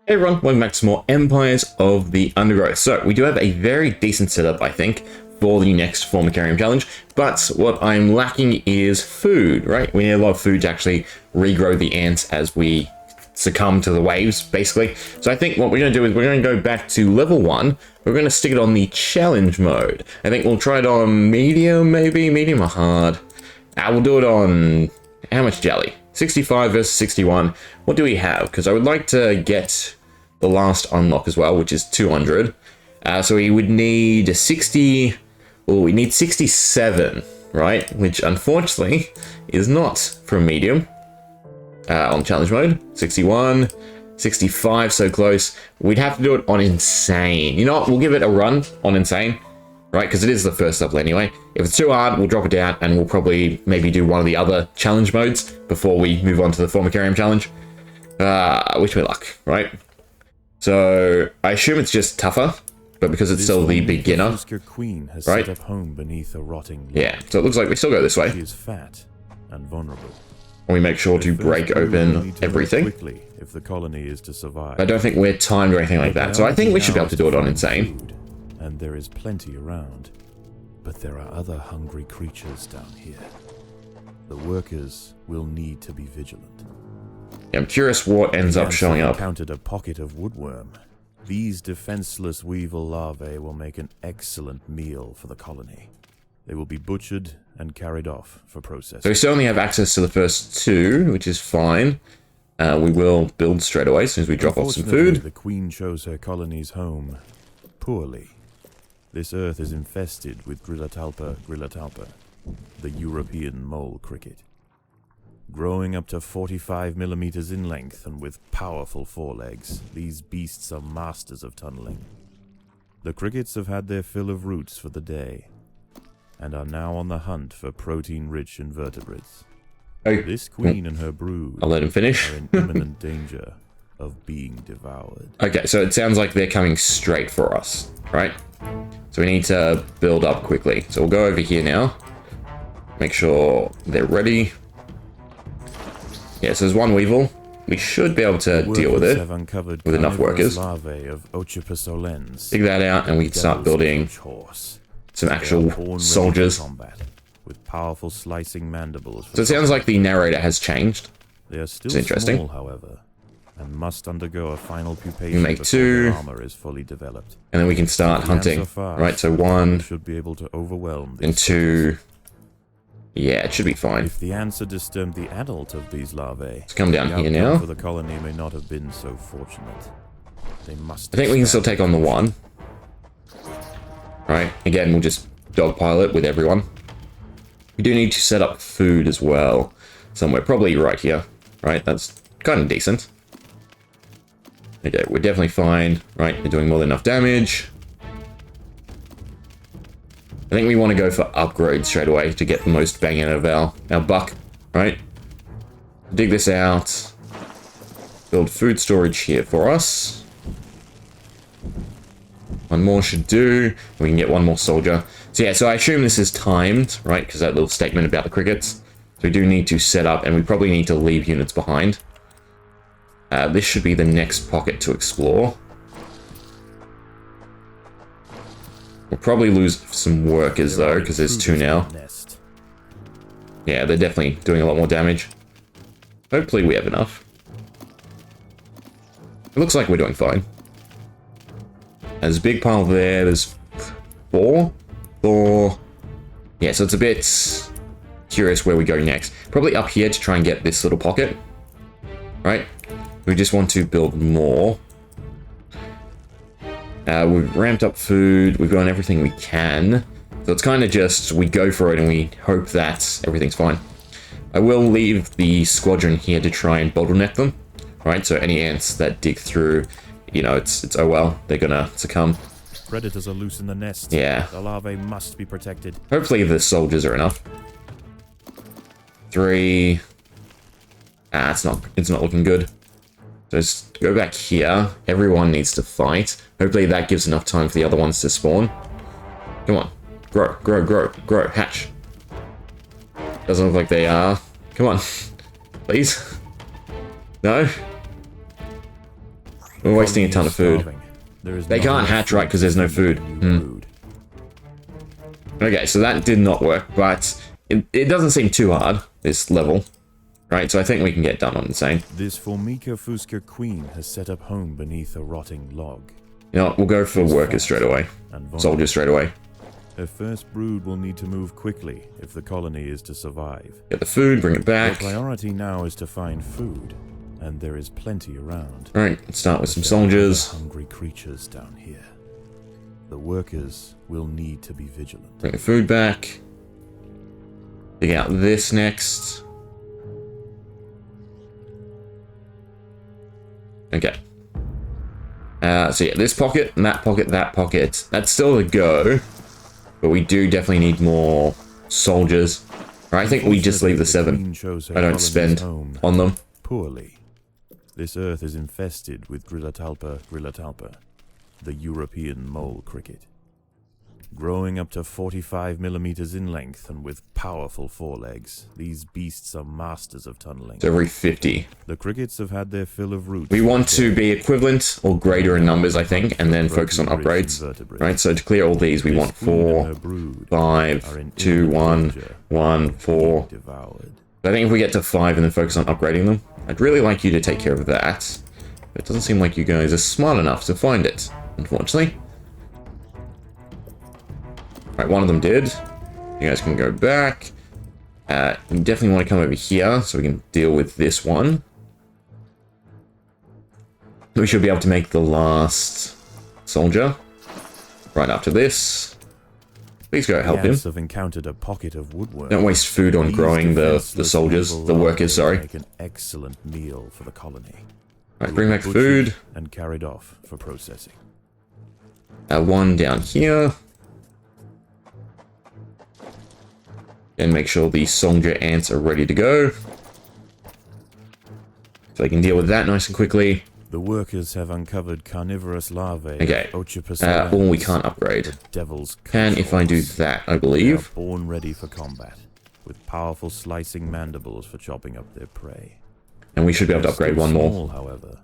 Hey everyone, welcome back to more Empires of the Undergrowth. So, we do have a very decent setup, I think, for the next Formicarium challenge, but what I'm lacking is food, right? We need a lot of food to actually regrow the ants as we succumb to the waves, basically. So I think what we're going to do is we're going to go back to level 1. We're going to stick it on the challenge mode. I think we'll try it on medium, maybe? Medium or hard? We'll do it on... how much jelly? 65 versus 61. What do we have? Because I would like to get the last unlock as well, which is 200. So we would need 60... well, we need 67, right? Which, unfortunately, is not from medium. On challenge mode. 61, 65, so close. We'd have to do it on insane. You know what? We'll give it a run on insane, right? Because it is the first level anyway. If it's too hard, we'll drop it down and we'll probably maybe do one of the other challenge modes before we move on to the Formicarium challenge. Wish me luck, right? So I assume it's just tougher, but because it's still the beginner, queen has right? set up home beneath a rotting yeah, so it looks like we still go this way. She is fat and vulnerable. We make sure to break open everything. Quickly if the colony is to survive. I don't think we're timed or anything like that, so I think we should be able to do it on insane. Food, and there is plenty around, but there are other hungry creatures down here. The workers will need to be vigilant. Yeah, I'm curious what ends up showing up. Encountered a pocket of woodworm. These defenseless weevil larvae will make an excellent meal for the colony. They will be butchered and carried off for processing. So we still only have access to the first two, which is fine. We will build straight away as soon as we drop off some food. The queen chose her colony's home poorly. This earth is infested with Grillotalpa grillotalpa, the European mole cricket. Growing up to 45 millimeters in length and with powerful forelegs, these beasts are masters of tunneling. The crickets have had their fill of roots for the day, and are now on the hunt for protein-rich invertebrates. Oh. This queen and her brood I'll let him finish. are in imminent danger of being devoured. Okay, so it sounds like they're coming straight for us, right? So we need to build up quickly. So we'll go over here now. Make sure they're ready. Yeah, so there's one weevil. We should be able to deal with it with enough workers. Larvae of Dig that out and we can start building some actual soldiers. With powerful slicing mandibles. So it sounds like the narrator has changed. They are still interesting. small, however, and must undergo a final pupation We make before two. their armor is fully developed. And then we can start hunting. Right, so one should be able to overwhelm and two. Yeah, it should be fine. If the ants had disturbed the adult of these larvae, Let's come down the here outcome now. for the colony may not have been so fortunate. They must. I think we can still take on the one. Right, again, we'll just dogpile it with everyone. We do need to set up food as well. Somewhere, probably right here. Right, that's kind of decent. Okay, we're definitely fine. Right, we're doing more than enough damage. I think we want to go for upgrades straight away to get the most bang out of our buck, right? Dig this out. Build food storage here for us. One more should do. We can get one more soldier. So yeah, so I assume this is timed, right? Because that little statement about the crickets. So we do need to set up, and we probably need to leave units behind. This should be the next pocket to explore. We'll probably lose some workers though, because there's two now. Yeah, they're definitely doing a lot more damage. Hopefully we have enough. It looks like we're doing fine. There's a big pile there. There's four. Yeah, so it's a bit curious where we go next. Probably up here to try and get this little pocket. Right? We just want to build more. We've ramped up food. We've done everything we can. So it's kind of just, we go for it and we hope that everything's fine. I will leave the squadron here to try and bottleneck them. Right, so any ants that dig through, you know, it's oh well, they're gonna succumb. Predators are loose in the nest. Yeah. The larvae must be protected. Hopefully the soldiers are enough. 3. It's not looking good. So just go back here. Everyone needs to fight. Hopefully that gives enough time for the other ones to spawn. Come on. Grow, grow, grow, grow. Hatch. Doesn't look like they are. Come on. Please. No? We're wasting a ton of food. They can't hatch right because there's no food. Okay, so that did not work, but it doesn't seem too hard, this level. Right, so I think we can get done on insane. This Formica Fusca queen has set up home beneath a rotting log. You know what, we'll go for workers straight away. Soldiers straight away. Her first brood will need to move quickly if the colony is to survive. Get the food, bring it back. The priority now is to find food, and there is plenty around. Alright, let's start with some soldiers. Hungry creatures down here. The workers will need to be vigilant. Bring the food back. Dig out this next. Okay. So yeah, this pocket, and that pocket, that pocket. That's still a go. But we do definitely need more soldiers. Right, I think we just leave the 7. I don't spend on them. Poorly. This earth is infested with Grillatalpa grillatalpa, the European mole cricket. Growing up to 45 millimeters in length and with powerful forelegs, these beasts are masters of tunneling. It's every 50. The crickets have had their fill of roots. We want to be equivalent or greater in numbers, I think, and then focus on upgrades. Right, so to clear all these, we want 4, 5, 2, 1, 1, 4. But I think if we get to 5 and then focus on upgrading them, I'd really like you to take care of that. But it doesn't seem like you guys are smart enough to find it, unfortunately. Right, one of them did. You guys can go back. You definitely want to come over here so we can deal with this one. We should be able to make the last soldier right after this. Please go help him. Have encountered a pocket of woodwork. Don't waste food on growing the soldiers, the workers, sorry. Make an excellent meal for the colony. Right, bring back food. And carried off for processing. One down here. And make sure the soldier ants are ready to go. So I can deal with that nice and quickly. The workers have uncovered carnivorous larvae. Okay. We can't upgrade. Devil's can if I do that, I believe. They are born ready for combat, with powerful slicing mandibles for chopping up their prey. And we should be able to upgrade one more. Small, however,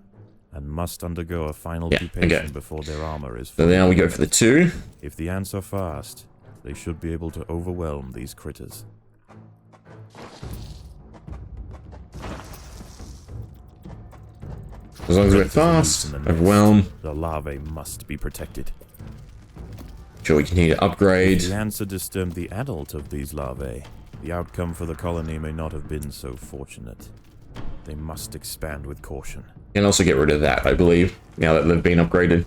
and must undergo a final pupation before their armor is full. So now we go for the 2. If the ants are fast, they should be able to overwhelm these critters. As long as we're fast, overwhelm. The larvae must be protected. Sure, we continue to upgrade. If the ants are disturbed the adult of these larvae, the outcome for the colony may not have been so fortunate. They must expand with caution. And also get rid of that, I believe, now that they've been upgraded.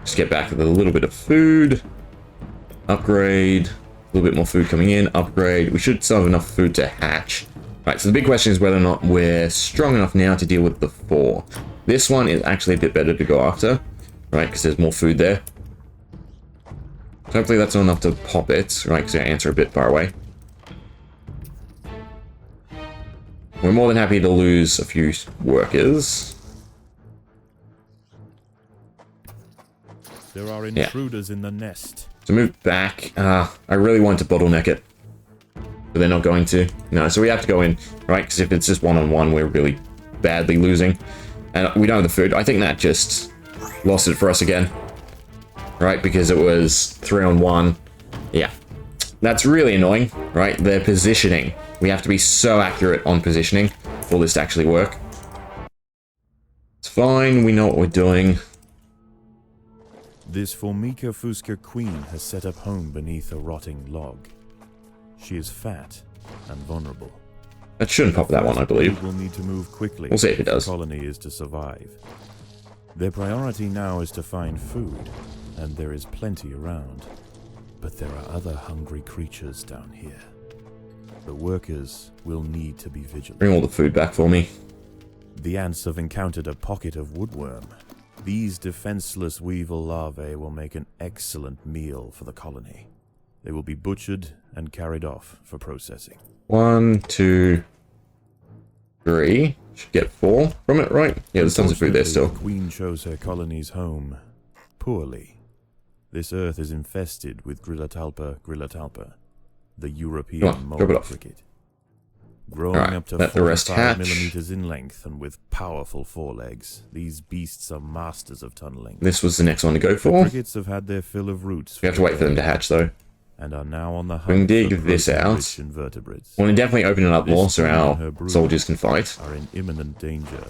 Just get back with a little bit of food. Upgrade. A little bit more food coming in. Upgrade. We should still have enough food to hatch. Right, so the big question is whether or not we're strong enough now to deal with the 4. This one is actually a bit better to go after, right, because there's more food there. So hopefully that's not enough to pop it, right, because our ants are a bit far away. We're more than happy to lose a few workers. There are intruders in the nest. So move back. I really want to bottleneck it. But they're not going to. No, so we have to go in, right? Because if it's just one-on-one, we're really badly losing. And we don't have the food. I think that just lost it for us again. Right? Because it was 3-on-1. Yeah. That's really annoying, right? Their positioning. We have to be so accurate on positioning for this to actually work. It's fine. We know what we're doing. This Formica Fusca queen has set up home beneath a rotting log. She is fat and vulnerable. That shouldn't pop that one, I believe. Will need to move quickly. We'll see if it does. The colony is to survive. Their priority now is to find food, and there is plenty around. But there are other hungry creatures down here. The workers will need to be vigilant. Bring all the food back for me. The ants have encountered a pocket of woodworm. These defenseless weevil larvae will make an excellent meal for the colony. They will be butchered and carried off for processing. 1, 2, 3. Should get 4 from it, right? Yeah, there's tons of food there still. The queen chose her colony's home poorly. This earth is infested with grillatalpa grillatalpa, the European mole cricket. Growing Alright, up to let the rest 45 hatch. millimeters in length and with powerful forelegs, these beasts are masters of tunneling. This was the next one to go The for. crickets have had their fill of roots. We have to wait for them to hatch, though. And are now on the We hunt can dig for this out. protein-rich invertebrates. I want to definitely open it up more so This queen and her our brood soldiers can fight. are in imminent danger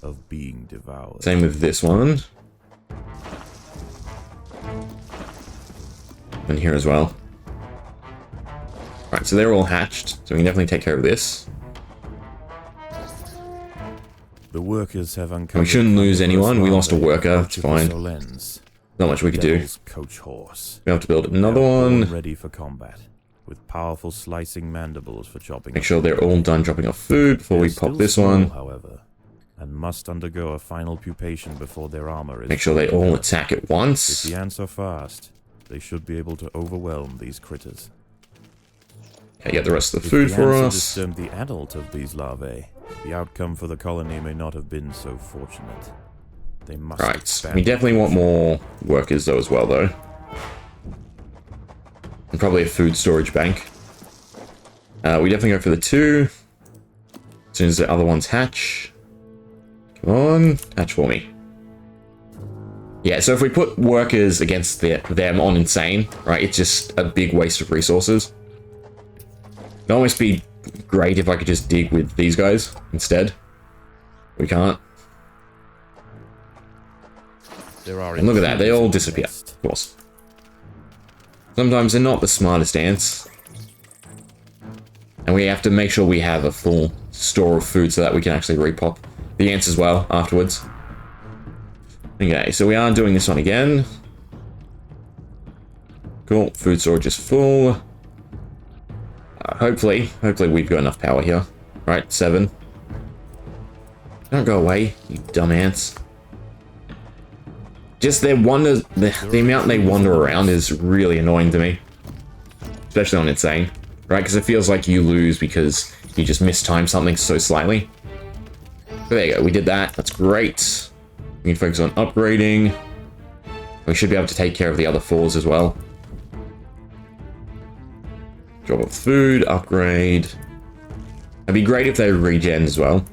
of being devoured. Same with this one. And here as well. Right, so they're all hatched, so we can definitely take care of this. The workers have uncovered. We shouldn't lose anyone. We lost a worker. It's fine. Solens, Not much we could do. Devil's coach horse. We have to build another They are born one. ready for combat, with powerful slicing mandibles for chopping. Make up. sure they're all done dropping off food before we They're pop still this small, one. however, and must undergo a final pupation before their armor is. Make sure they all attack at If once. the ants are fast, they should be able to overwhelm these critters. Okay, get the rest of the If food the for ants had us. disturbed the adult of these larvae, the outcome for the colony may not have been so fortunate. They must Right, expand. we definitely want more workers though as well though. And probably a food storage bank. We definitely go for the 2. As soon as the other ones hatch. Come on, hatch for me. Yeah, so if we put workers against them on insane, right, it's just a big waste of resources. It'd almost be great if I could just dig with these guys instead. We can't. There are And look at that, they all intruders in the disappear, nest. of course. Sometimes they're not the smartest ants. And we have to make sure we have a full store of food so that we can actually repop the ants as well afterwards. Okay, so we are doing this one again. Cool, food storage is full. Hopefully we've got enough power here. Right, 7. Don't go away, you dumb ants. Just their wonders, the amount they wander around is really annoying to me. Especially on Insane, right? Because it feels like you lose because you just mistime something so slightly. But there you go, we did that. That's great. We can focus on upgrading. We should be able to take care of the other 4s as well. Drop off food, upgrade. It'd be great if they regen as well.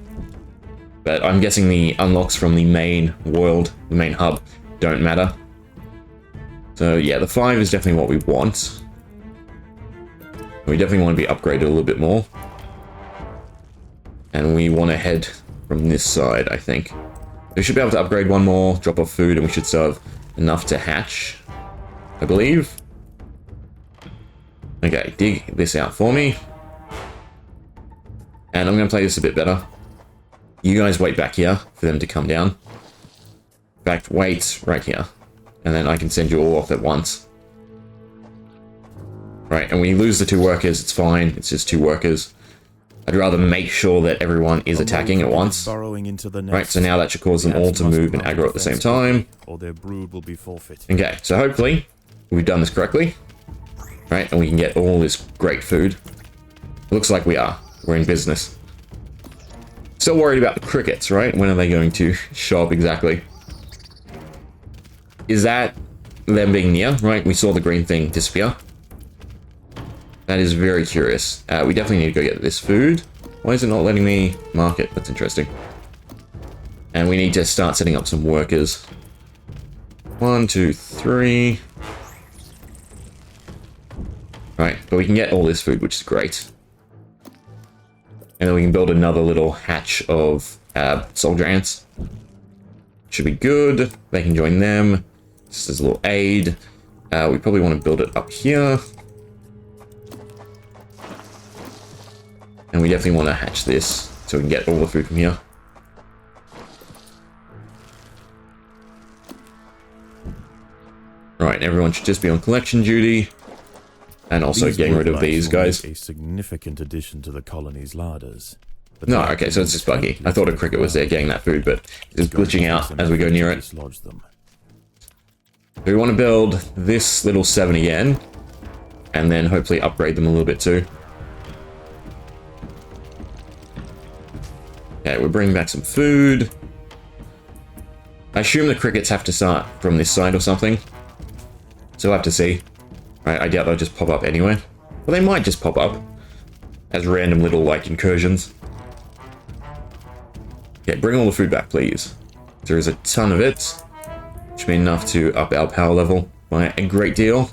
But I'm guessing the unlocks from the main world, the main hub, don't matter. So yeah, the 5 is definitely what we want. We definitely want to be upgraded a little bit more. And we want to head from this side, I think. We should be able to upgrade one more, drop off food, and we should still have enough to hatch, I believe. Okay, dig this out for me. And I'm going to play this a bit better. You guys wait back here for them to come down. In fact, wait right here. And then I can send you all off at once. Right, and when you lose the 2 workers, it's fine. It's just 2 workers. I'd rather make sure that everyone is attacking at once. Burrowing into the nest. Right, so now that should cause them all to move and aggro at the same time. Or their brood will be forfeit. Okay, so hopefully we've done this correctly. Right, and we can get all this great food. Looks like we are. We're in business. Still worried about the crickets, right? When are they going to show up exactly? Is that them being near, right? We saw the green thing disappear. That is very curious. We definitely need to go get this food. Why is it not letting me mark it? That's interesting. And we need to start setting up some workers. 1, 2, 3. Right, but we can get all this food, which is great. And then we can build another little hatch of soldier ants. Should be good. They can join them. Just as a little aid. We probably want to build it up here. And we definitely want to hatch this so we can get all the food from here. Right, everyone should just be on collection duty. And also getting rid of these guys. A significant addition to the colony's larders. But No, okay, so it's just buggy. I thought a cricket was there getting that food, but it's glitching out as we go near it. So we want to build this little 7 again. And then hopefully upgrade them a little bit too. Okay, we're bringing back some food. I assume the crickets have to start from this side or something. So we'll have to see. Right, I doubt they'll just pop up anywhere. Well, they might just pop up. As random little, like, incursions. Okay, bring all the food back, please. There is a ton of it, which will be enough to up our power level by a great deal.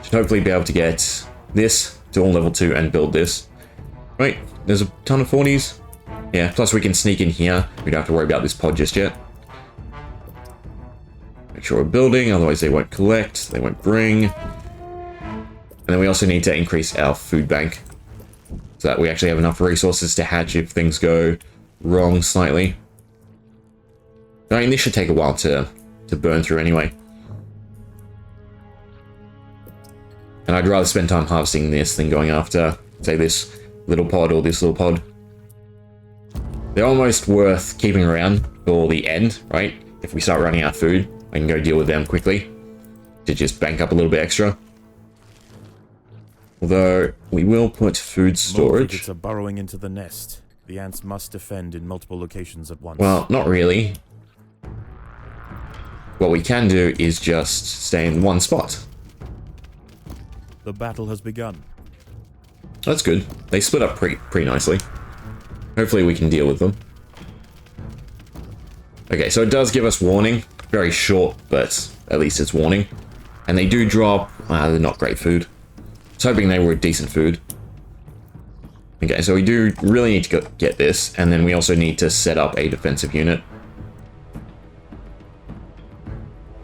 Should hopefully be able to get this to all level 2 and build this. Right, there's a ton of 40s. Yeah, plus we can sneak in here. We don't have to worry about this pod just yet. Make sure we're building, otherwise they won't collect, they won't bring. And then we also need to increase our food bank, so that we actually have enough resources to hatch if things go wrong slightly. I mean, this should take a while to burn through anyway. And I'd rather spend time harvesting this than going after, say, this little pod or this little pod. They're almost worth keeping around for the end, right? If we start running out of food, I can go deal with them quickly to just bank up a little bit extra. Although, we will put food storage. Crickets are burrowing into the nest. The ants must defend in multiple locations at once. Well, not really. What we can do is just stay in one spot. The battle has begun. That's good. They split up pretty nicely. Hopefully we can deal with them. Okay, so it does give us warning. Very short, but at least it's warning. And they do drop... they're not great food. I was hoping they were decent food. Okay, so we do really need to get this, and then we also need to set up a defensive unit.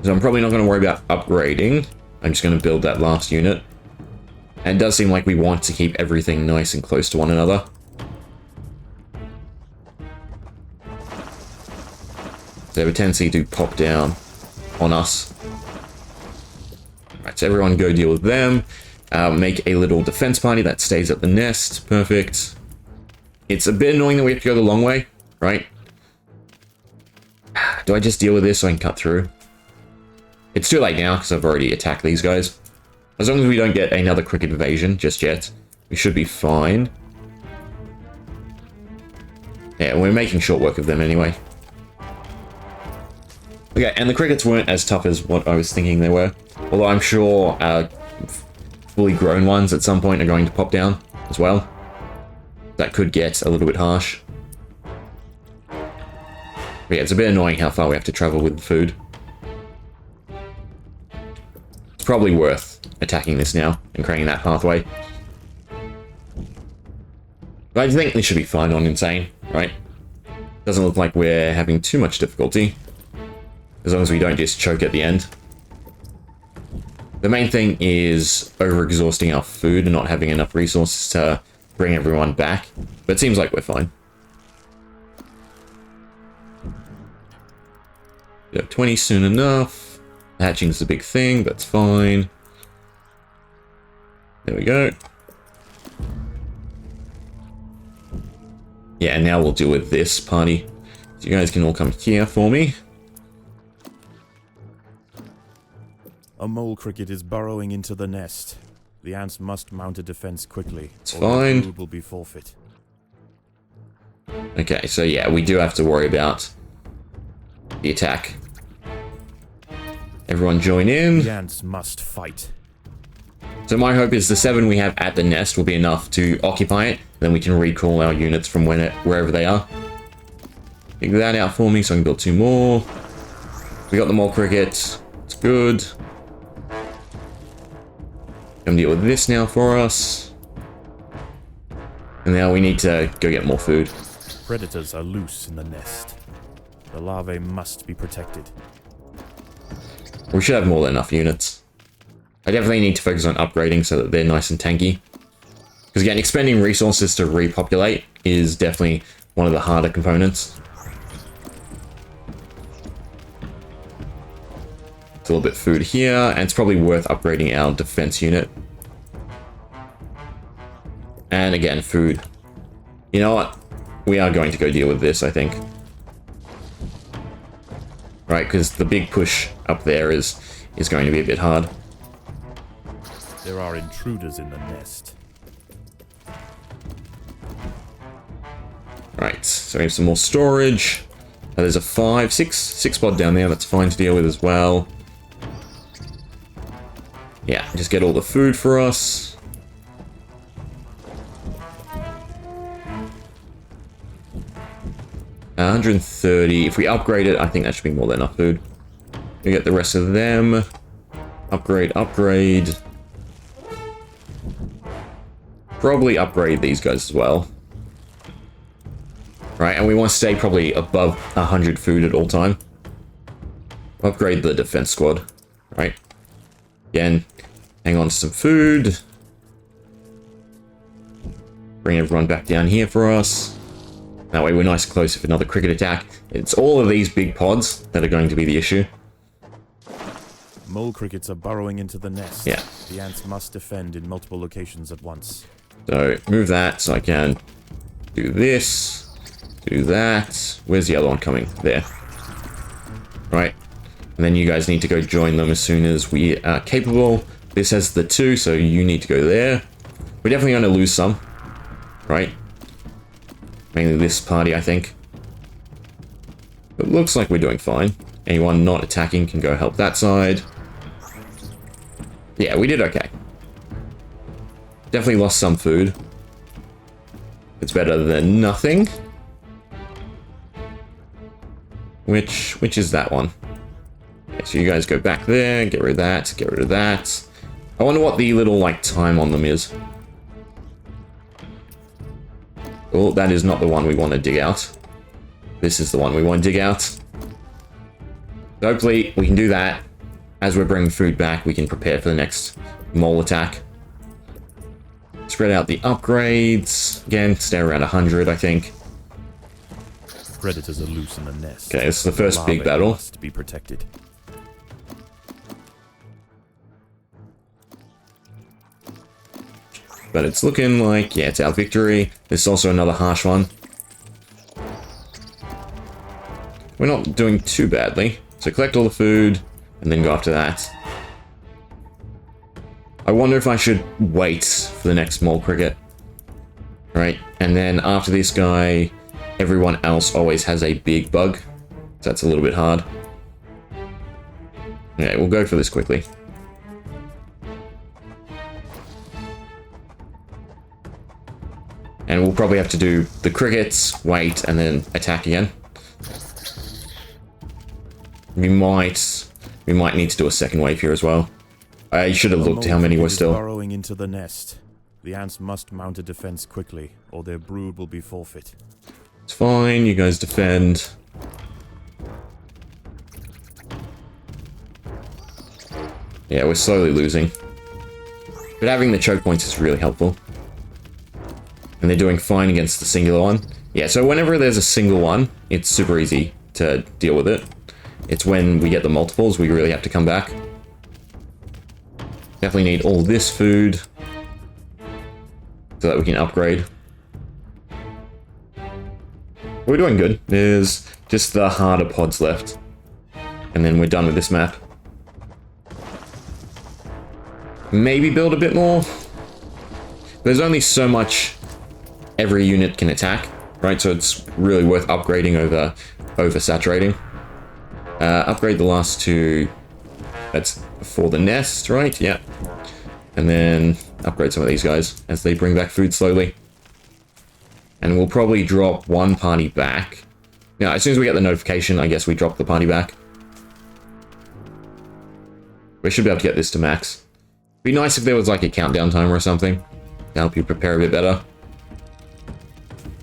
So I'm probably not going to worry about upgrading. I'm just going to build that last unit. And it does seem like we want to keep everything nice and close to one another. They have a tendency to pop down on us. Right, so everyone go deal with them. Make a little defense party that stays at the nest. Perfect. It's a bit annoying that we have to go the long way, right? Do I just deal with this so I can cut through? It's too late now because I've already attacked these guys. As long as we don't get another cricket invasion just yet, we should be fine. Yeah, we're making short work of them anyway. Okay, and the crickets weren't as tough as what I was thinking they were. Although I'm sure fully grown ones at some point are going to pop down as well. That could get a little bit harsh. But yeah, it's a bit annoying how far we have to travel with the food. It's probably worth attacking this now and creating that pathway. But I think this should be fine on Insane, right? Doesn't look like we're having too much difficulty. As long as we don't just choke at the end. The main thing is over-exhausting our food and not having enough resources to bring everyone back. But it seems like we're fine. We have 20 soon enough. Hatching's the big thing, but it's fine. There we go. Yeah, and now we'll deal with this party. So you guys can all come here for me. A mole cricket is burrowing into the nest. The ants must mount a defense quickly. It's fine. Food will be forfeit. Okay, so yeah, we do have to worry about the attack. Everyone join in. The ants must fight. So my hope is the 7 we have at the nest will be enough to occupy it. Then we can recall our units from wherever they are. Figure that out for me so I can build 2 more. We got the mole cricket. It's good. Come deal with this now for us. And now we need to go get more food. Predators are loose in the nest. The larvae must be protected. We should have more than enough units. I definitely need to focus on upgrading so that they're nice and tanky. Because again, expending resources to repopulate is definitely one of the harder components. It's a little bit of food here, and it's probably worth upgrading our defense unit. And again, food. You know what? We are going to go deal with this, I think. Right, because the big push up there is going to be a bit hard. There are intruders in the nest. Right, so we have some more storage. There's a 6 pod down there. That's fine to deal with as well. Yeah, just get all the food for us. 130. If we upgrade it, I think that should be more than enough food. We get the rest of them. Upgrade, upgrade. Probably upgrade these guys as well. Right, and we want to stay probably above 100 food at all time. Upgrade the defense squad. Right. Again, hang on to some food. Bring everyone back down here for us. That way we're nice and close if another cricket attack. It's all of these big pods that are going to be the issue. Mole crickets are burrowing into the nest. Yeah. The ants must defend in multiple locations at once. So, move that so I can do this, do that. Where's the other one coming? There. Right. And then you guys need to go join them as soon as we are capable. This has the 2, so you need to go there. We're definitely going to lose some. Right? Mainly this party, I think. It looks like we're doing fine. Anyone not attacking can go help that side. Yeah, we did okay. Definitely lost some food. It's better than nothing. Which is that one? Okay, so you guys go back there, get rid of that, get rid of that. I wonder what the little, like, time on them is. Oh, that is not the one we want to dig out. This is the one we want to dig out. Hopefully, we can do that. As we're bringing food back, we can prepare for the next mole attack. Spread out the upgrades. Again, stay around 100, I think. Predators are loose in the nest. Okay, this is the first big battle. Must be protected. But it's looking like, yeah, it's our victory. This is also another harsh one. We're not doing too badly. So collect all the food, and then go after that. I wonder if I should wait for the next mole cricket. Right, and then after this guy, everyone else always has a big bug. So that's a little bit hard. Okay, we'll go for this quickly. And we'll probably have to do the crickets, wait, and then attack again. We might need to do a second wave here as well. I should have looked how many were still. Burrowing into the nest. The ants must mount a defense quickly, or their brood will be forfeit. It's fine, you guys defend. Yeah, we're slowly losing. But having the choke points is really helpful. And they're doing fine against the singular one. Yeah, so whenever there's a single one, it's super easy to deal with it. It's when we get the multiples, we really have to come back. Definitely need all this food so that we can upgrade. We're doing good. There's just the harder pods left. And then we're done with this map. Maybe build a bit more. There's only so much every unit can attack, right? So it's really worth upgrading over oversaturating. Upgrade the last 2. That's for the nest, right? Yeah. And then upgrade some of these guys as they bring back food slowly. And we'll probably drop one party back. Yeah, as soon as we get the notification, I guess we drop the party back. We should be able to get this to max. Be nice if there was like a countdown timer or something to help you prepare a bit better.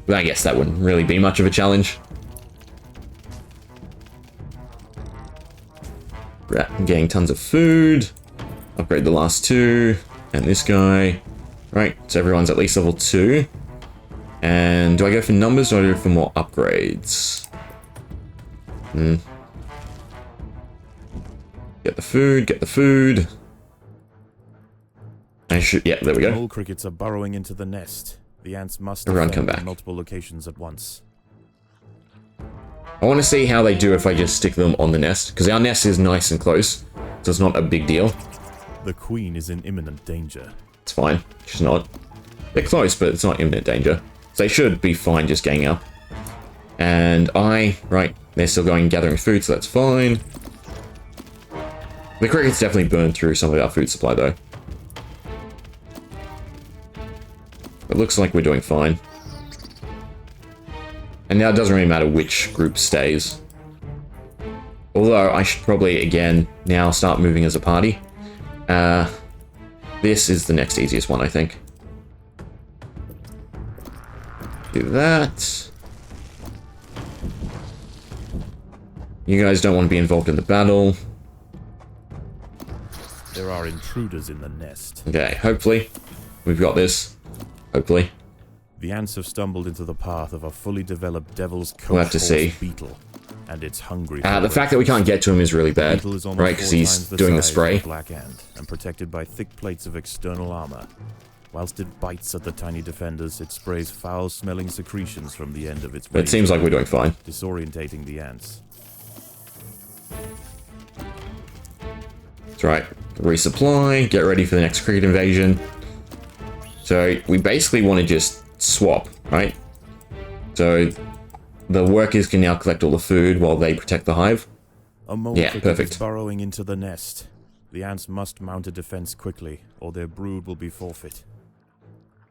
But I guess that wouldn't really be much of a challenge. I'm getting tons of food. Upgrade the last 2. And this guy. Right, so everyone's at least level 2. And do I go for numbers or do I go for more upgrades? Get the food, get the food. I should, yeah, there we go. Mole crickets are burrowing into the nest. The ants must Everyone defend come back. in multiple locations at once. I want to see how they do if I just stick them on the nest, because our nest is nice and close, so it's not a big deal. The queen is in imminent danger. It's fine. She's not. They're close, but it's not imminent danger. So they should be fine just getting up. And right, they're still going gathering food, so that's fine. The crickets definitely burned through some of our food supply, though. It looks like we're doing fine. And now it doesn't really matter which group stays. Although I should probably, again, now start moving as a party. This is the next easiest one, I think. Do that. You guys don't want to be involved in the battle. There are intruders in the nest. Okay, hopefully. We've got this. Hopefully. The ants have stumbled into the path of a fully developed devil's coach We'll have to see. beetle, and it's hungry. The fact that we can't get to him is really bad, right? Because he's doing the spray. Black ant, and protected by thick plates of external armor. Whilst it bites at the tiny defenders, it sprays foul-smelling secretions from the end of its. But it seems like we're doing fine. Disorientating the ants. That's right. Resupply. Get ready for the next cricket invasion. So we basically want to just swap, right? So the workers can now collect all the food while they protect the hive. A mole perfect. Is burrowing into the nest. The ants must mount a defense quickly, or their brood will be forfeit.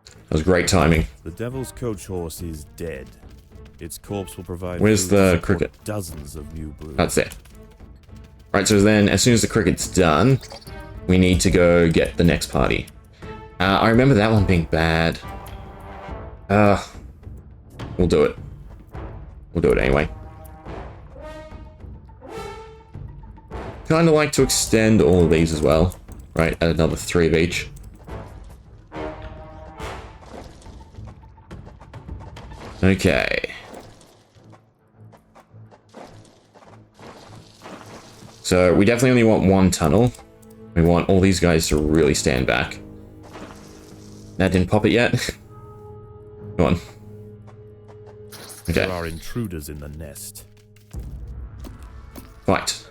That was great timing. The devil's coach horse is dead. Its corpse will provide. Where's the cricket? Dozens of new brood. That's it. Right, so then as soon as the cricket's done, we need to go get the next party. I remember that one being bad. We'll do it. We'll do it anyway. Kind of like to extend all of these as well. Right, add another 3 of each. Okay. So we definitely only want one tunnel. We want all these guys to really stand back. That didn't pop it yet. Go on. Okay. There are intruders in the nest. Right.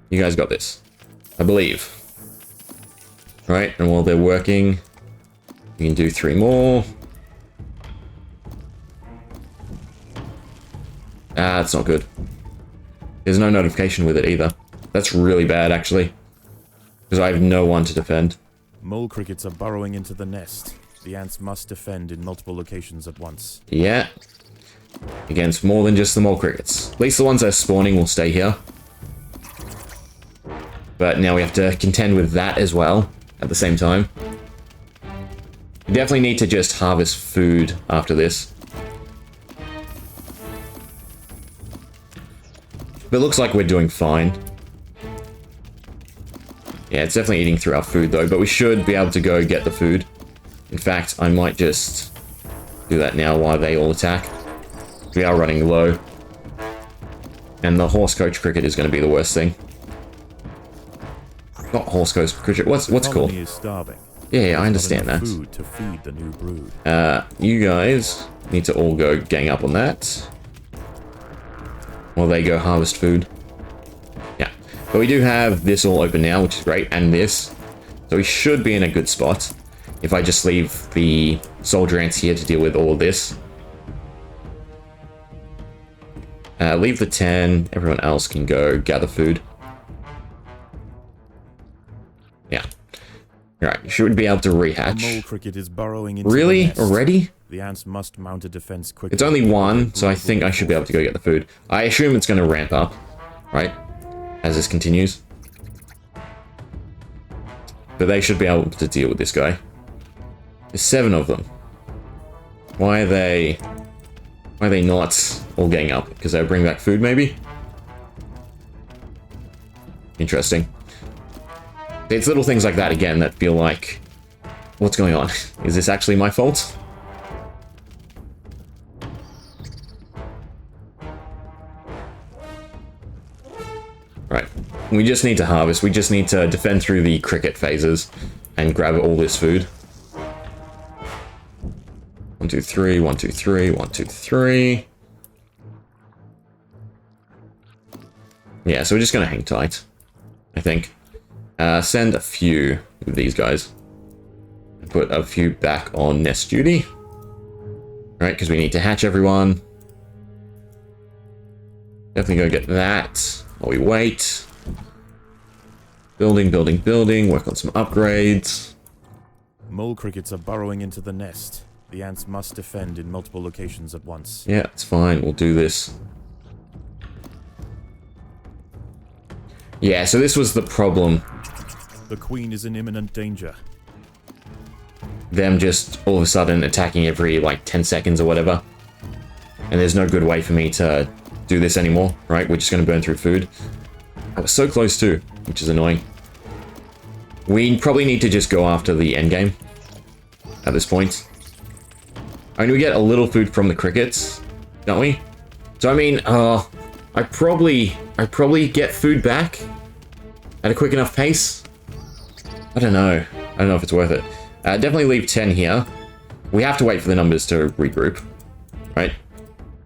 You guys got this. I believe. Right, and while they're working, you can do 3 more. Ah, that's not good. There's no notification with it either. That's really bad, actually. Because I have no one to defend. Mole crickets are burrowing into the nest. The ants must defend in multiple locations at once. Yeah. Against more than just the mole crickets. At least the ones that are spawning will stay here. But now we have to contend with that as well, at the same time. We definitely need to just harvest food after this. But it looks like we're doing fine. Yeah, it's definitely eating through our food though, but we should be able to go get the food. In fact, I might just do that now while they all attack. We are running low. And the horse coach cricket is going to be the worst thing. Not horse coach cricket, what's it called? Is starving. Yeah, I understand that. Food to feed the new brood. You guys need to all go gang up on that. While they go harvest food. Yeah. But we do have this all open now, which is great, and this. So we should be in a good spot. If I just leave the soldier ants here to deal with all of this. Leave the 10. Everyone else can go gather food. Yeah. Alright, you should be able to rehatch. The mole cricket is burrowing into Really? the nest. Already? The ants must mount a defense quickly. It's only 1, so I think I should be able to go get the food. I assume it's going to ramp up, right? As this continues. But they should be able to deal with this guy. There's 7 of them. Why are they not all getting up? Because they'll bring back food, maybe? Interesting. It's little things like that, again, that feel like... What's going on? Is this actually my fault? Right. We just need to harvest. We just need to defend through the cricket phases and grab all this food. 1, 2, 3, 1, 2, 3, 1, 2, 3. Yeah, so we're just gonna hang tight, I think. Send a few of these guys. Put a few back on nest duty. Right, because we need to hatch everyone. Definitely go get that while we wait. Building, building, building. Work on some upgrades. Mole crickets are burrowing into the nest. The ants must defend in multiple locations at once. Yeah, it's fine. We'll do this. Yeah, so this was the problem. The queen is in imminent danger. Them just all of a sudden attacking every, like, 10 seconds or whatever. And there's no good way for me to do this anymore, right? We're just going to burn through food. I was so close too, which is annoying. We probably need to just go after the endgame at this point. I mean, we get a little food from the crickets, don't we? So, I mean, I probably get food back at a quick enough pace. I don't know. I don't know if it's worth it. Definitely leave 10 here. We have to wait for the numbers to regroup, right?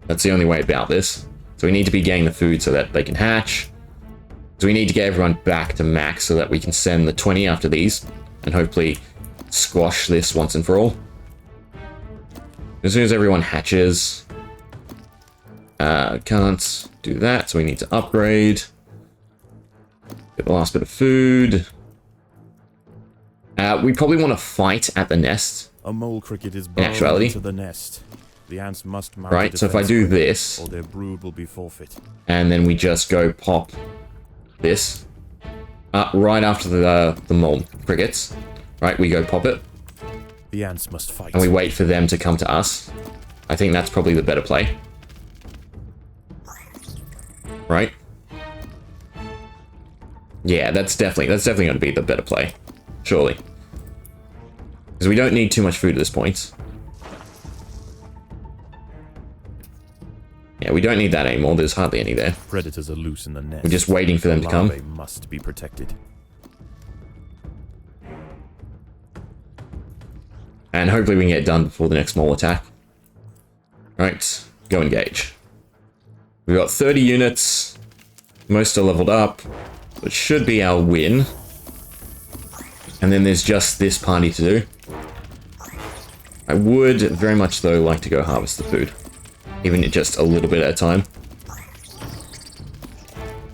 That's the only way about this. So we need to be getting the food so that they can hatch. So we need to get everyone back to max so that we can send the 20 after these and hopefully squash this once and for all. As soon as everyone hatches, can't do that, so we need to upgrade. Get the last bit of food. We probably want to fight at the nest. A mole cricket is burrowing into the nest. The ants must mount right, so if I do this, or their brood will be forfeit. And then we just go pop this right after the mole crickets. Right, we go pop it. The ants must fight. And we wait for them to come to us. I think that's probably the better play. Right? Yeah, that's definitely going to be the better play. Surely. Because we don't need too much food at this point. Yeah, we don't need that anymore. There's hardly any there. Predators are loose in the nest. We're just waiting for them to come. Larvae must be protected. And hopefully we can get it done before the next mole attack. Right, go engage. We've got 30 units. Most are leveled up. It should be our win. And then there's just this party to do. I would very much, though, like to go harvest the food. Even just a little bit at a time.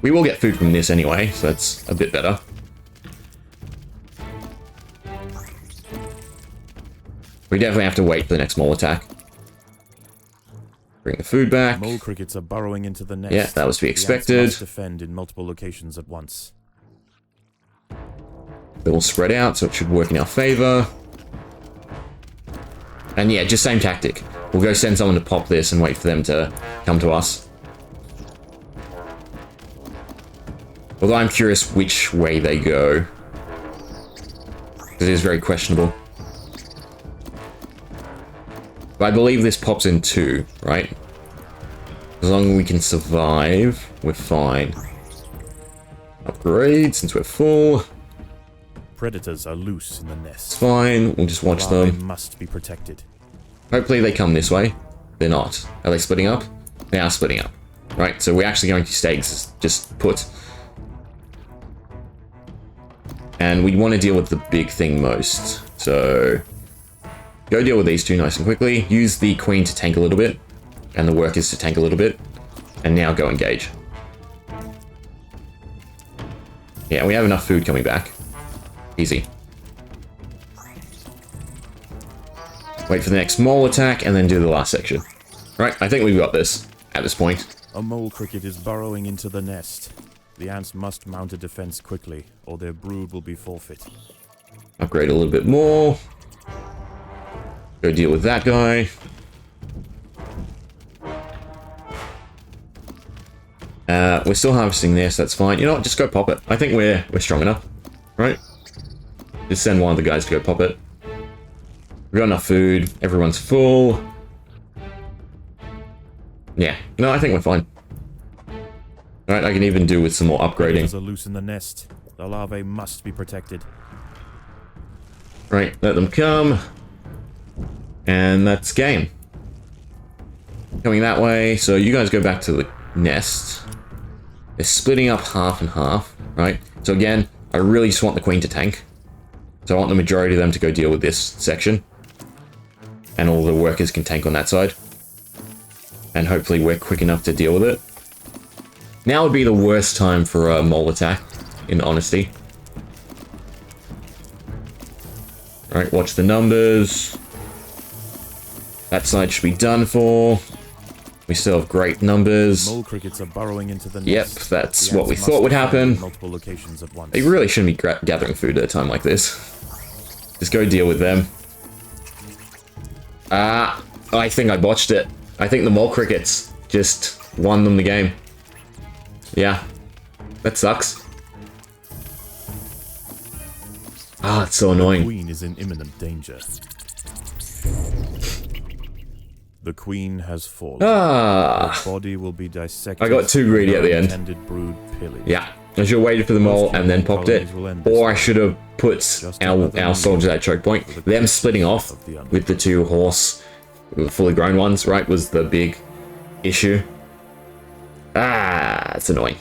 We will get food from this anyway, so that's a bit better. We definitely have to wait for the next mole attack. Bring the food back. Mole crickets are burrowing into the nest. Yeah, that was to be expected. The ants must defend in multiple locations at once. They will spread out, so it should work in our favor. And yeah, just same tactic. We'll go send someone to pop this and wait for them to come to us. Although I'm curious which way they go. Because it is very questionable. But I believe this pops in 2, right? As long as we can survive, we're fine. Upgrade since we're full. Predators are loose in the nest. It's fine, we'll just watch them. They must be protected. Hopefully they come this way. They're not. Are they splitting up? They are splitting up. Right, so we're actually going to stay just put. And we want to deal with the big thing most. So go deal with these two nice and quickly. Use the queen to tank a little bit. And the workers to tank a little bit. And now go engage. Yeah, we have enough food coming back. Easy. Wait for the next mole attack and then do the last section. Right, I think we've got this at this point. A mole cricket is burrowing into the nest. The ants must mount a defense quickly, or their brood will be forfeit. Upgrade a little bit more. Go deal with that guy. We're still harvesting this, that's fine. You know what, just go pop it. I think we're strong enough, right? Just send one of the guys to go pop it. We've got enough food, everyone's full. Yeah, no, I think we're fine. Alright, I can even do with some more upgrading. Predators are loose in the nest. The larvae must be protected. Right, let them come. And that's game. Coming that way, so you guys go back to the nest. They're splitting up half and half, right? So again, I really just want the queen to tank. So I want the majority of them to go deal with this section. And all the workers can tank on that side. And hopefully we're quick enough to deal with it. Now would be the worst time for a mole attack, in honesty. Alright, watch the numbers. That side should be done for. We still have great numbers. Mole crickets are burrowing into the Yep, nest. that's The what we ants thought would must be happen. in multiple locations at once. They really shouldn't be gathering food at a time like this. Just go deal with them. I think I botched it. I think the mole crickets just won them the game. Yeah, that sucks. Ah, it's so The annoying. queen is in imminent danger. The queen has fallen. Ah, Her body will be dissected. I got too greedy at the end. Intended brood pillage. yeah. I should have waited for the mole and then popped it. Or I should have put our soldiers at choke point. Them splitting off with the two horse, fully grown ones, right, was the big issue. Ah, it's annoying.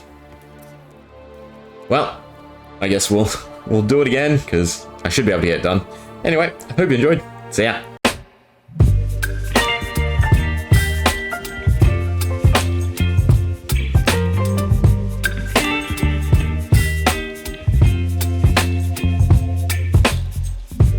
Well, I guess we'll do it again, because I should be able to get it done. Anyway, I hope you enjoyed. See ya.